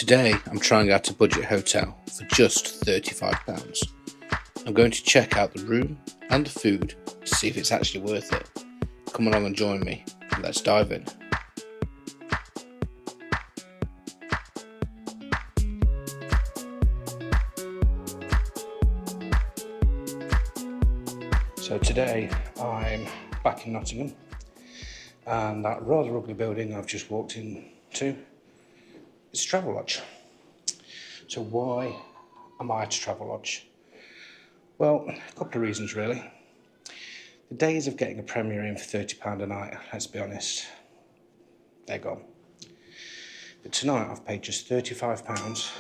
Today I'm trying out a budget hotel for just £35. I'm going to check out the room and the food to see if it's actually worth it. Come along and join me. Let's dive in. So today I'm back in Nottingham, and that rather ugly building I've just walked into is Travelodge. So why am I at Travelodge? Well, a couple of reasons really. The days of getting a Premier in for £30 a night, let's be honest, they're gone. But tonight I've paid just £35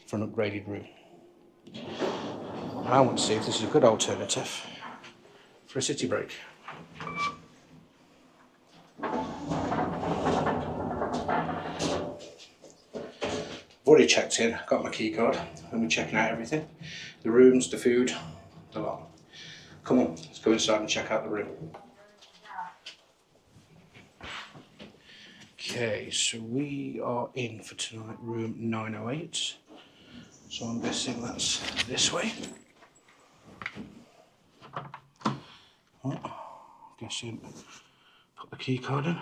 for an upgraded room. And I want to see if this is a good alternative for a city break. I've already checked in, got my key card, and we're checking out everything. The rooms, the food, the lot. Come on, let's go inside and check out the room. Okay, so we are in for tonight, room 908. So I'm guessing that's this way. Guessing, put the key card in.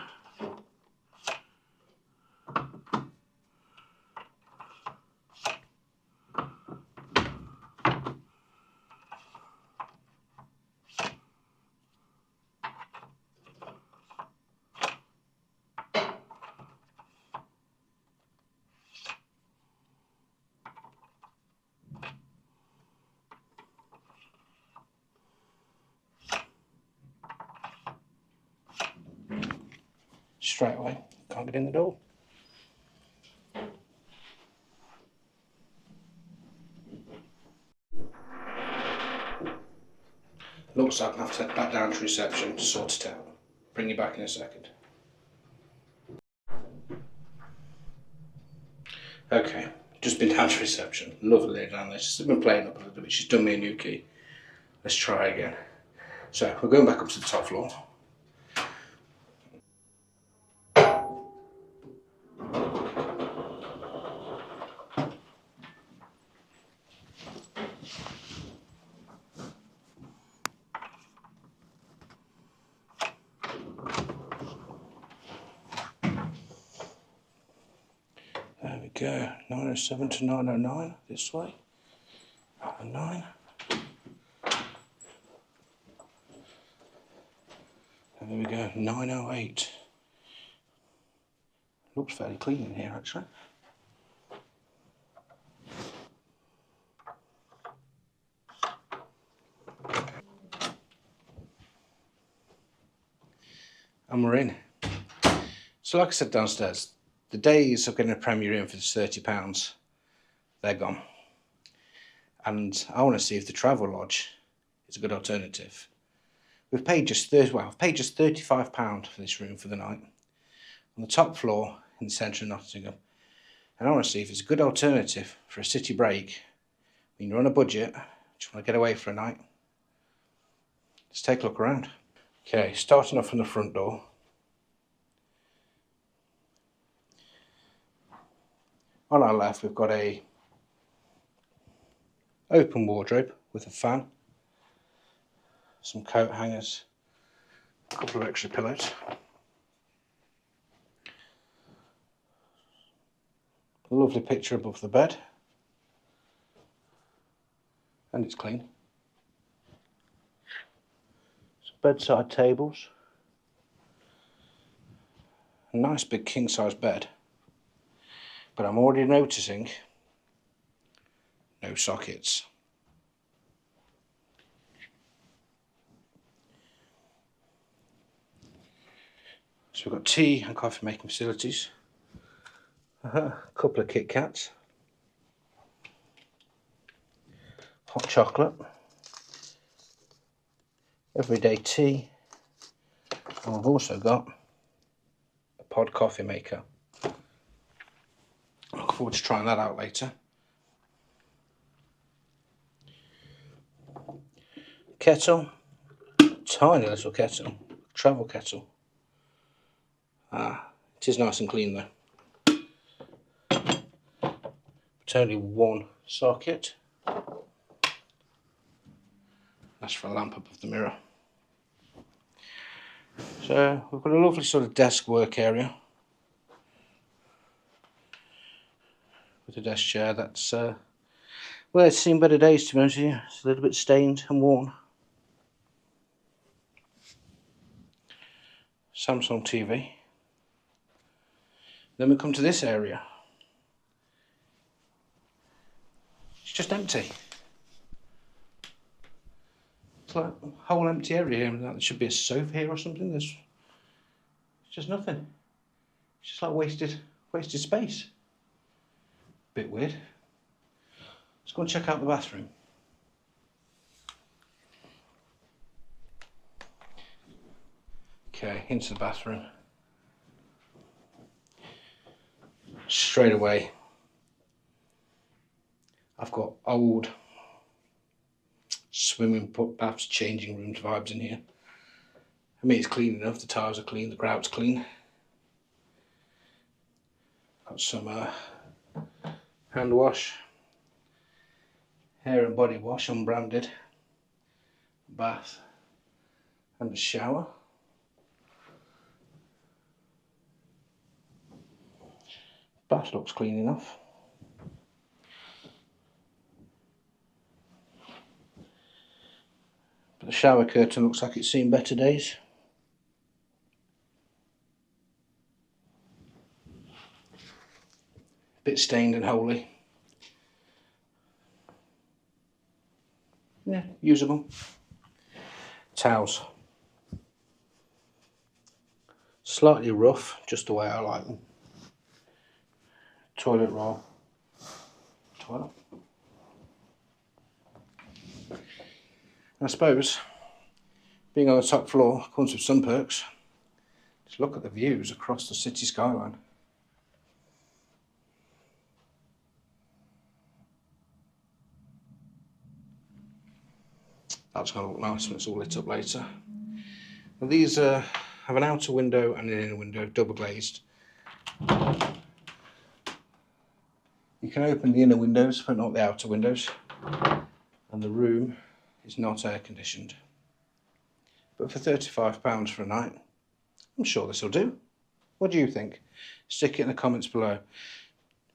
Straight away, can't get in the door. Looks like I'll have to head back down to reception to sort it out. Bring you back in a second. Okay, just been down to reception. Lovely lady down there. She's been playing up a little bit. She's done me a new key. Let's try again. So we're going back up to the top floor. There we go, 907 to 909, this way, 909. And there we go, 908. Looks fairly clean in here actually. And we're in. So like I said downstairs, the days of getting a Premier in for £30, they're gone. And I want to see if the Travelodge is a good alternative. I've paid just £35 for this room for the night, on the top floor in the centre of Nottingham. And I want to see if it's a good alternative for a city break when you're on a budget, just want to get away for a night. Let's take a look around. Okay, starting off from the front door. On our left we've got a open wardrobe with a fan, some coat hangers, a couple of extra pillows. A lovely picture above the bed, and it's clean. Some bedside tables, a nice big king size bed. But I'm already noticing no sockets. So we've got tea and coffee making facilities. A couple of Kit Kats. Hot chocolate. Everyday tea. And we've also got a pod coffee maker. Look forward to trying that out later. Kettle, tiny little kettle, travel kettle. It is nice and clean though. It's only one socket. That's for a lamp above the mirror. So we've got a lovely sort of desk work area with a desk chair. That's well, it's seen better days, to be honest with you. It's a little bit stained and worn. Samsung TV. Then we come to this area. It's just empty. It's like a whole empty area here. There should be a sofa here or something. It's just nothing. It's just like wasted space. Bit weird. Let's go and check out the bathroom. Okay, into the bathroom. Straight away, I've got old swimming baths, changing rooms vibes in here. I mean, it's clean enough. The tiles are clean, the grout's clean. Got some hand wash, hair and body wash, unbranded, bath and a shower. Bath looks clean enough. But the shower curtain looks like it's seen better days. Bit stained and holey. Yeah, usable. Towels. Slightly rough, just the way I like them. Toilet roll. Toilet. I suppose, being on the top floor comes with some perks. Just look at the views across the city skyline. That's going to look nice when it's all lit up later. Now these have an outer window and an inner window, double glazed. You can open the inner windows but not the outer windows, and the room is not air conditioned. But for £35 for a night, I'm sure this will do. What do you think? Stick it in the comments below.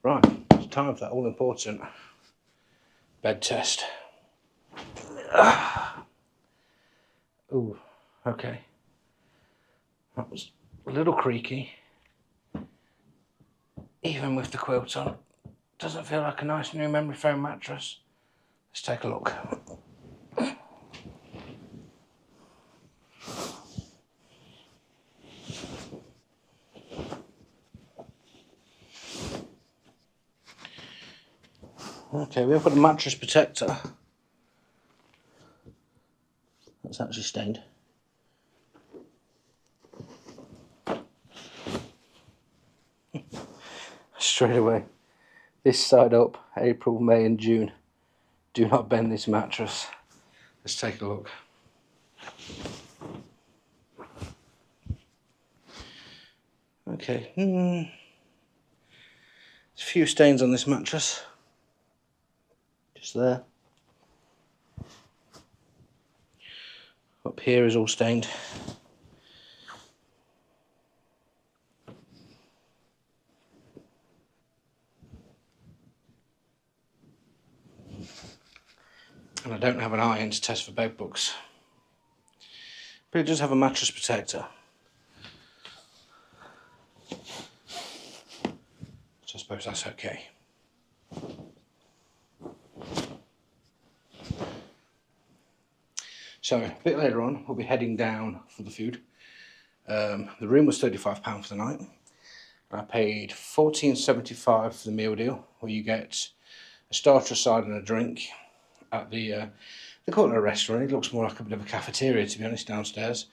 Right, it's time for that all important bed test. Ooh, okay. That was a little creaky. Even with the quilt on. Doesn't feel like a nice new memory foam mattress. Let's take a look. Okay, we've got a mattress protector. That's actually stained. Straight away. This side up, April, May and June. Do not bend this mattress. Let's take a look. Okay. There's a few stains on this mattress. Just there. Up here is all stained. And I don't have an iron to test for bed bugs. But it does have a mattress protector. So I suppose that's okay. So a bit later on we'll be heading down for the food. The room was £35 for the night. I paid £14.75 for the meal deal, where you get a starter, a side and a drink. At they call it a restaurant. It looks more like a bit of a cafeteria, to be honest, downstairs.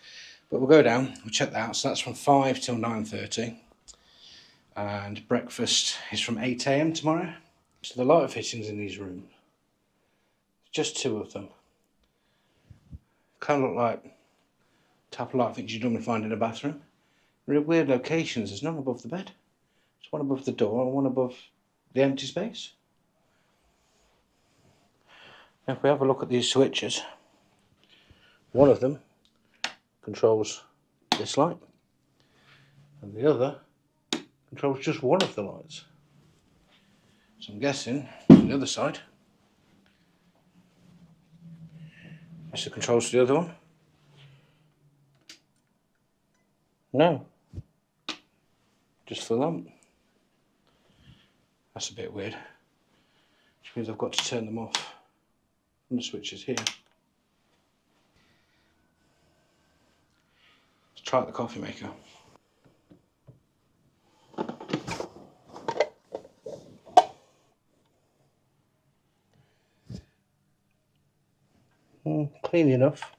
But we'll go down, we'll check that out. So that's from 5 till 9:30. And breakfast is from 8 AM tomorrow. So the light fittings in these rooms, just two of them. Kind of look like type of light fixtures you normally find in a bathroom. They're at weird locations. There's none above the bed. There's one above the door and one above the empty space. If we have a look at these switches, one of them controls this light and the other controls just one of the lights. So I'm guessing on the other side this controls the other one. No, just for the lamp. That's a bit weird, which means I've got to turn them off from the switches here. Let's try out the coffee maker. Clean enough.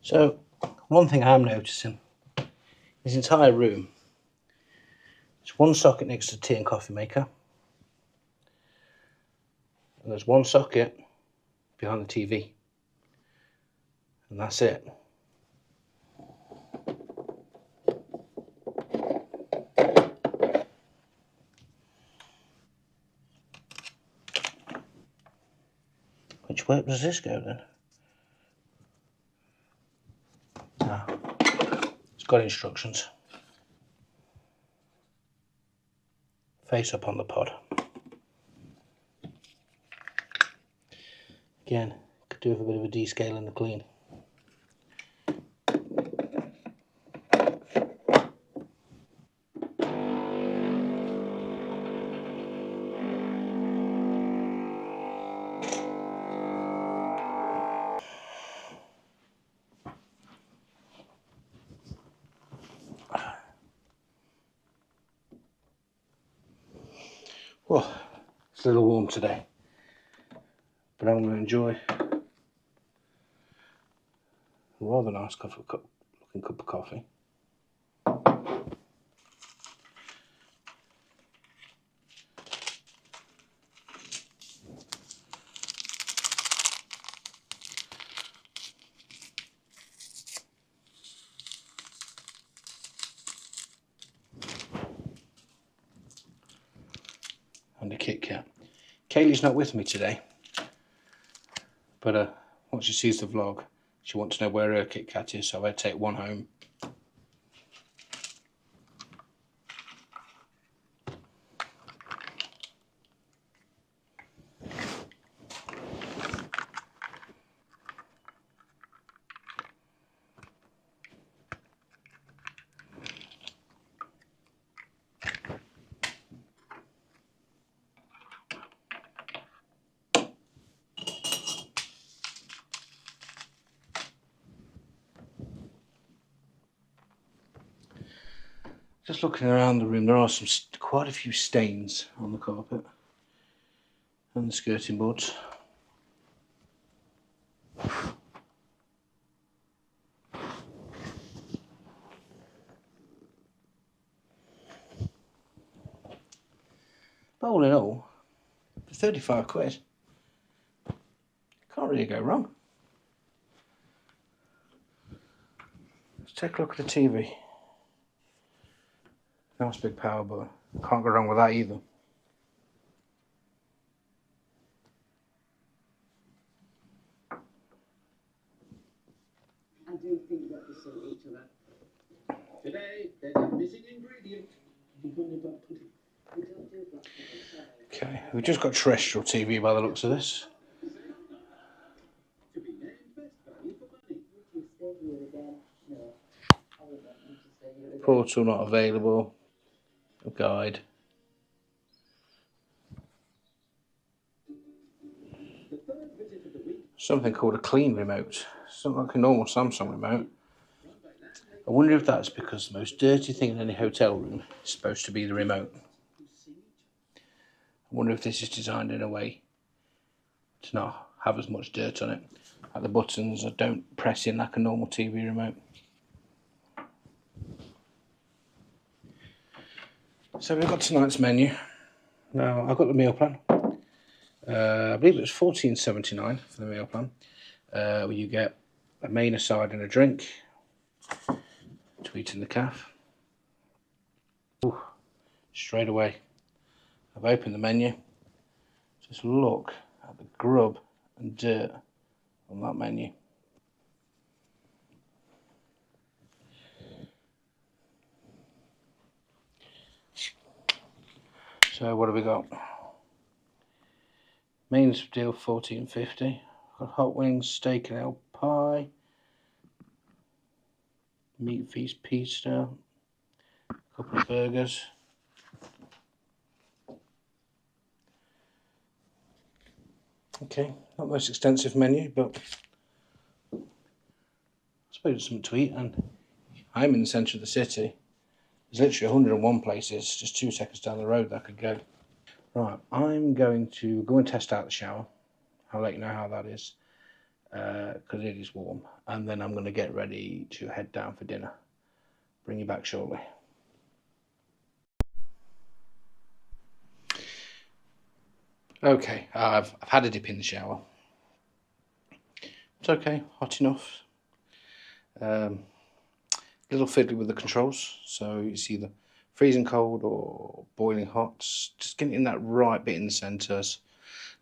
So, one thing I'm noticing, this entire room, there's one socket next to the tea and coffee maker, and there's one socket behind the TV, and that's it. Which way does this go then? Ah, it's got instructions. Face up on the pod. Again, could do with a bit of a descale and a clean. Well, it's a little warm today, but I'm going to enjoy a rather nice looking cup of coffee. And a Kit Kat. Kaylee's not with me today, but once she sees the vlog, she wants to know where her Kit Kat is, so I take one home. Just looking around the room, there are quite a few stains on the carpet and the skirting boards. But all in all, for 35 quid, can't really go wrong. Let's take a look at the TV. Nice big power button. Can't go wrong with that either. I do think that we saw each other. Today, there's a missing ingredient. Okay, we've just got terrestrial TV by the looks of this. To be named best value for money. Would you stay here again? No, I wouldn't want you to stay here again. Portal not available. A guide. The third visit of the week something called a clean remote. It's not like a normal Samsung remote. I wonder if that's because the most dirty thing in any hotel room is supposed to be the remote. I wonder if this is designed in a way to not have as much dirt on it. Like the buttons don't press in like a normal TV remote. So we've got tonight's menu. Now I've got the meal plan. I believe it was $14.79 for the meal plan. Where you get a main, a side and a drink to eat in the cafe. Ooh, straight away I've opened the menu. Just look at the grub and dirt on that menu. So what have we got? Mains deal $14.50. Got hot wings, steak and ale pie, meat feast pizza, a couple of burgers. Okay, not the most extensive menu, but I suppose it's something to eat. And I'm in the centre of the city. There's literally 101 places just 2 seconds down the road that I could go. Right, I'm going to go and test out the shower. I'll let you know how that is, because it is warm. And then I'm going to get ready to head down for dinner. Bring you back shortly. Okay, I've had a dip in the shower. It's okay, hot enough. A little fiddly with the controls, so it's either freezing cold or boiling hot. Just getting in that right bit in the centre. A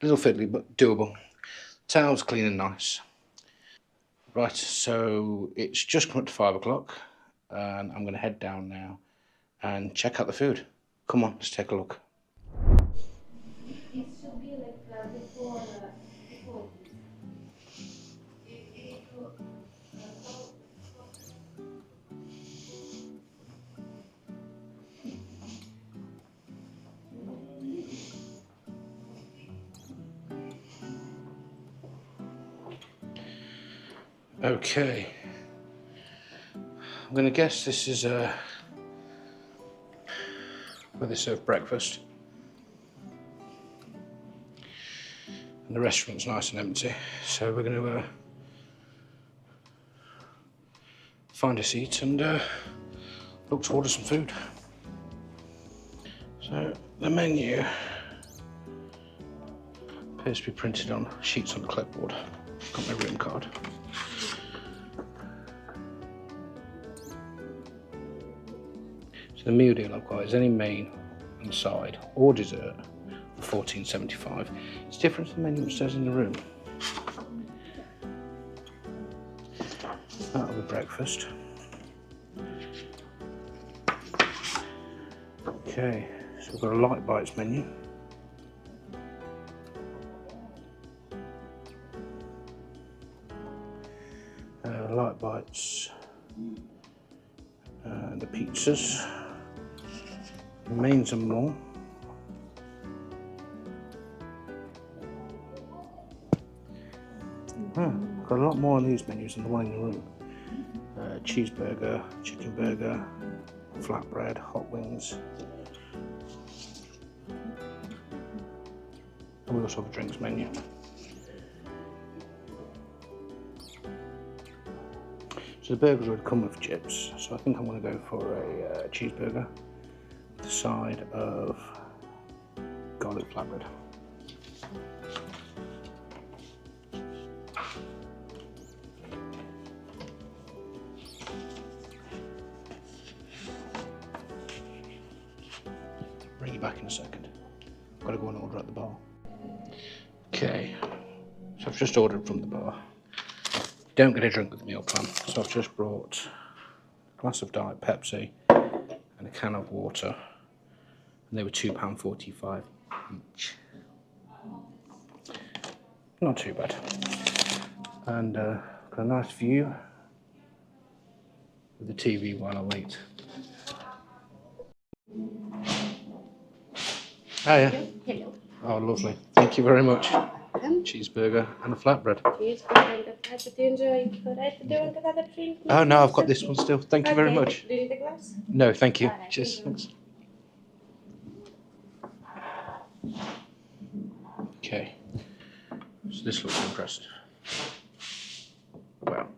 little fiddly, but doable. Towels clean and nice. Right, so it's just come up to 5 o'clock, and I'm going to head down now and check out the food. Come on, let's take a look. It should be like before. Okay, I'm going to guess this is where they serve breakfast. And the restaurant's nice and empty, so we're going to find a seat and look to order some food. So the menu appears to be printed on sheets on the clipboard. Got my room card. So the meal deal I've got is any main and side or dessert for $14.75. It's different to the menu which says in the room. That'll be breakfast. Okay, so we've got a light bites menu. Light bites, the pizzas, mains and more. Got a lot more on these menus than the one in the room. Cheeseburger, chicken burger, flatbread, hot wings. And we also have a drinks menu. So the burgers would come with chips, so I think I'm going to go for a cheeseburger with a side of garlic flatbread. Bring you back in a second. I've got to go and order at the bar. Okay, so I've just ordered from the bar. Don't get a drink with the meal plan, so I've just brought a glass of Diet Pepsi and a can of water, and they were £2.45 each. Not too bad. And got a nice view with the TV while I wait. Hiya. Hello. Oh, lovely. Thank you very much. Cheeseburger and a flatbread. Cheeseburger and the flatbread. Do you enjoy? Could I do another drink? Oh no, I've got this one still. Thank you very much. Do you need a glass? No, thank you. Alright, Cheers. thank Thanks. Okay. So this looks impressive. Well,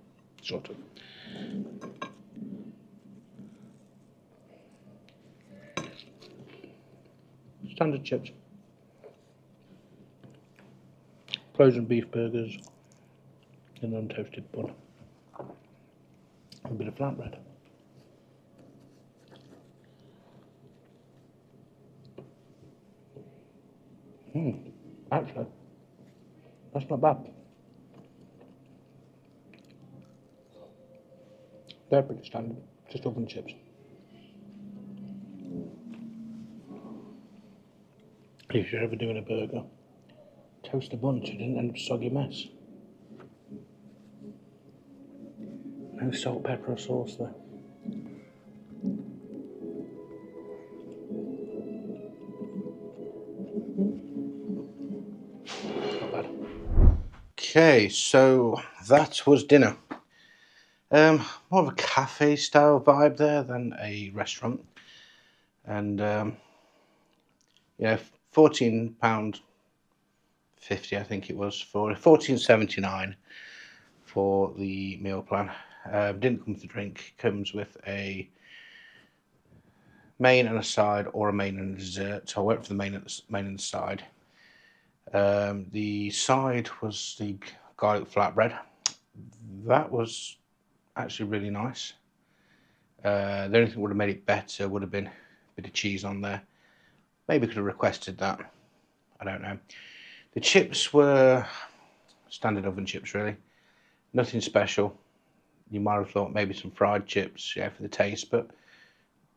sort of. Standard chips. Frozen beef burgers. An untoasted bun. A bit of flatbread. Actually, that's not bad. They're pretty standard, just oven chips. If you're ever doing a burger, toast the bun so it doesn't end up a soggy mess. No salt, pepper or sauce though. Not bad. Okay, so that was dinner. More of a cafe style vibe there than a restaurant. And yeah, £14.50 I think it was, for £14.79 for the meal plan. Didn't come with a drink, comes with a main and a side, or a main and a dessert. So I went for the main and the side. The side was the garlic flatbread. That was actually really nice. The only thing that would have made it better would have been a bit of cheese on there. Maybe could have requested that. I don't know. The chips were standard oven chips, really. Nothing special. You might have thought maybe some fried chips, yeah, for the taste, but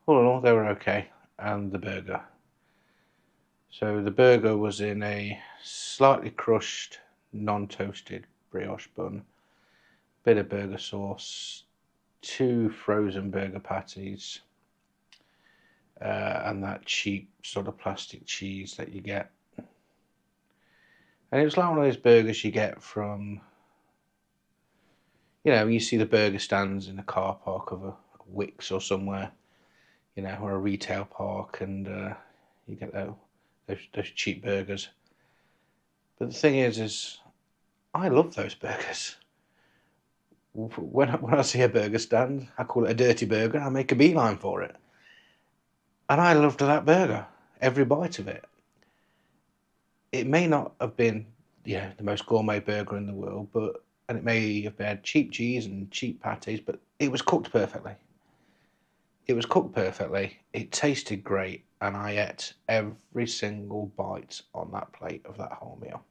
all in all, they were okay. And the burger. So the burger was in a slightly crushed, non-toasted brioche bun, bit of burger sauce, 2 frozen burger patties, and that cheap sort of plastic cheese that you get. And it was like one of those burgers you get from, you know, you see the burger stands in a car park of a Wickes or somewhere, you know, or a retail park, and you get those cheap burgers. But the thing is I love those burgers. When I see a burger stand, I call it a dirty burger, I make a beeline for it. And I loved that burger, every bite of it. It may not have been, you know, the most gourmet burger in the world, and it may have had cheap cheese and cheap patties, but it was cooked perfectly. It was cooked perfectly, it tasted great, and I ate every single bite on that plate of that whole meal.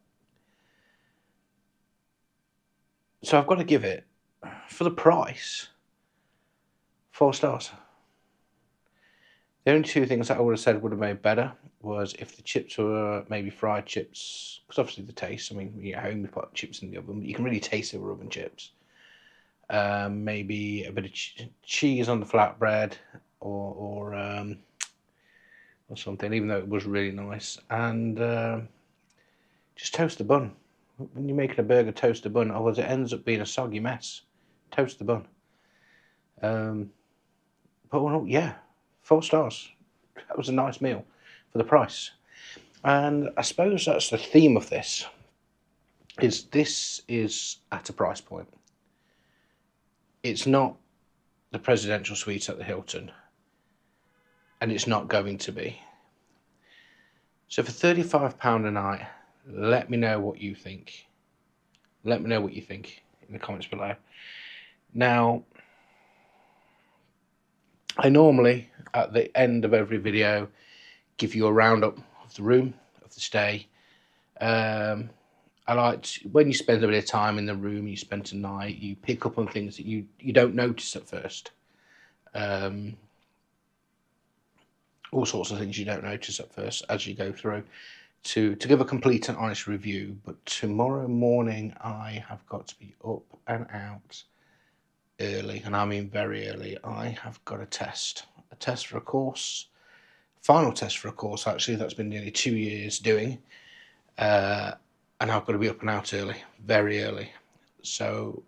So I've got to give it, for the price, 4 stars. The only 2 things that I would have said would have made better was if the chips were maybe fried chips, because obviously the taste, I mean, when you're at home, we put chips in the oven, but you can really taste they were oven chips. Maybe a bit of cheese on the flatbread, or something, even though it was really nice. And just toast the bun. When you're making a burger, toast the bun, otherwise it ends up being a soggy mess. Toast the bun. But well, yeah, 4 stars. That was a nice meal for the price. And I suppose that's the theme of this. This is at a price point. It's not the presidential suite at the Hilton, and it's not going to be. So for £35 a night, let me know what you think. Let me know what you think in the comments below. Now, I normally, at the end of every video, give you a roundup of the room, of the stay. I like to, when you spend a bit of time in the room, you spend a night, you pick up on things that you don't notice at first. All sorts of things you don't notice at first as you go through, to give a complete and honest review. But tomorrow morning I have got to be up and out early, and I mean very early. I have got a test for a course, final test for a course actually, that's been nearly 2 years doing, and I've got to be up and out early, very early. So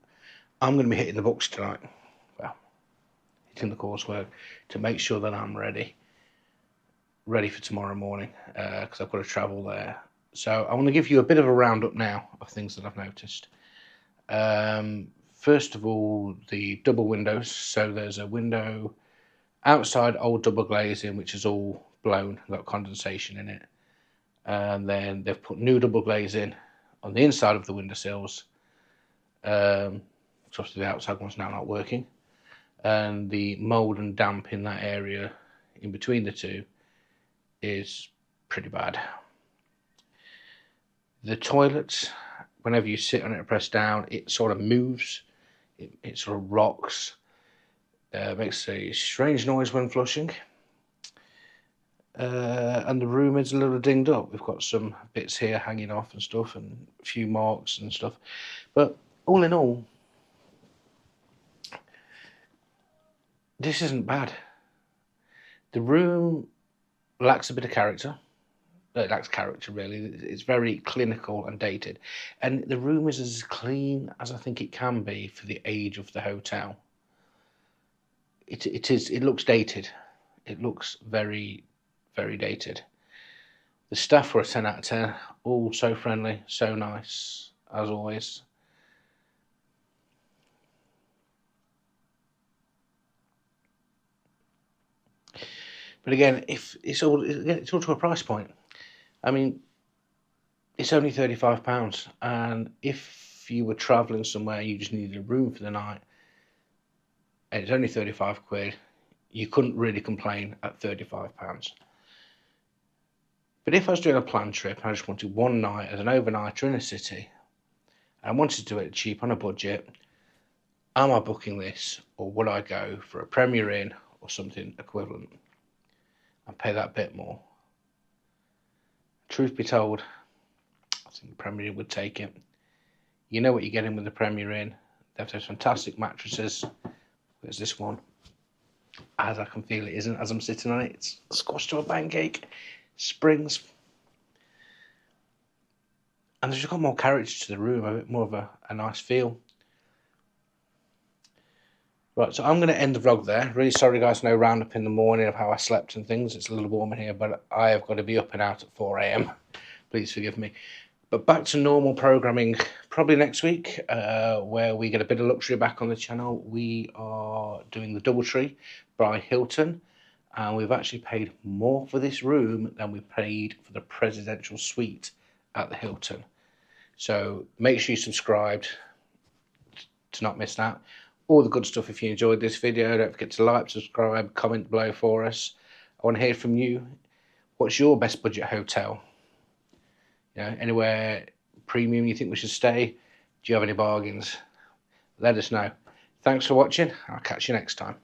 I'm going to be hitting the books tonight. Well, hitting the coursework to make sure that I'm ready for tomorrow morning, because I've got to travel there. So I want to give you a bit of a roundup now of things that I've noticed. First of all, the double windows. So there's a window outside, old double glazing, which is all blown, got condensation in it. And then they've put new double glazing on the inside of the windowsills. Obviously the outside one's now not working. And the mould and damp in that area in between the two is pretty bad. The toilets, whenever you sit on it and press down, it sort of moves, it sort of rocks, makes a strange noise when flushing. And the room is a little dinged up. We've got some bits here hanging off and stuff, and a few marks and stuff. But all in all, this isn't bad. The room lacks a bit of character. It lacks character, really. It's very clinical and dated. And the room is as clean as I think it can be for the age of the hotel. It looks dated. It looks very, very dated. The staff were a 10 out of 10. All so friendly, so nice, as always. But again, if it's all to a price point. I mean, it's only £35, and if you were travelling somewhere, you just needed a room for the night, and it's only 35 quid, you couldn't really complain at £35. But if I was doing a planned trip and I just wanted one night as an overnighter in a city, and I wanted to do it cheap on a budget, am I booking this, or would I go for a Premier Inn or something equivalent and pay that bit more? Truth be told, I think the Premier Inn would take it. You know what you're getting with the Premier Inn. They have those fantastic mattresses. There's this one. As I can feel it isn't, as I'm sitting on it, it's squashed to a pancake. Springs. And they've just got more character to the room, a bit more of a nice feel. Right, so I'm going to end the vlog there. Really sorry, guys, no roundup in the morning of how I slept and things. It's a little warm in here, but I have got to be up and out at 4 AM. Please forgive me. But back to normal programming probably next week, where we get a bit of luxury back on the channel. We are doing the Doubletree by Hilton, and we've actually paid more for this room than we paid for the presidential suite at the Hilton. So make sure you subscribed to not miss that. All the good stuff. If you enjoyed this video, don't forget to like, subscribe, comment below for us. I want to hear from you. What's your best budget hotel? You know, anywhere premium you think we should stay? Do you have any bargains? Let us know. Thanks for watching. I'll catch you next time.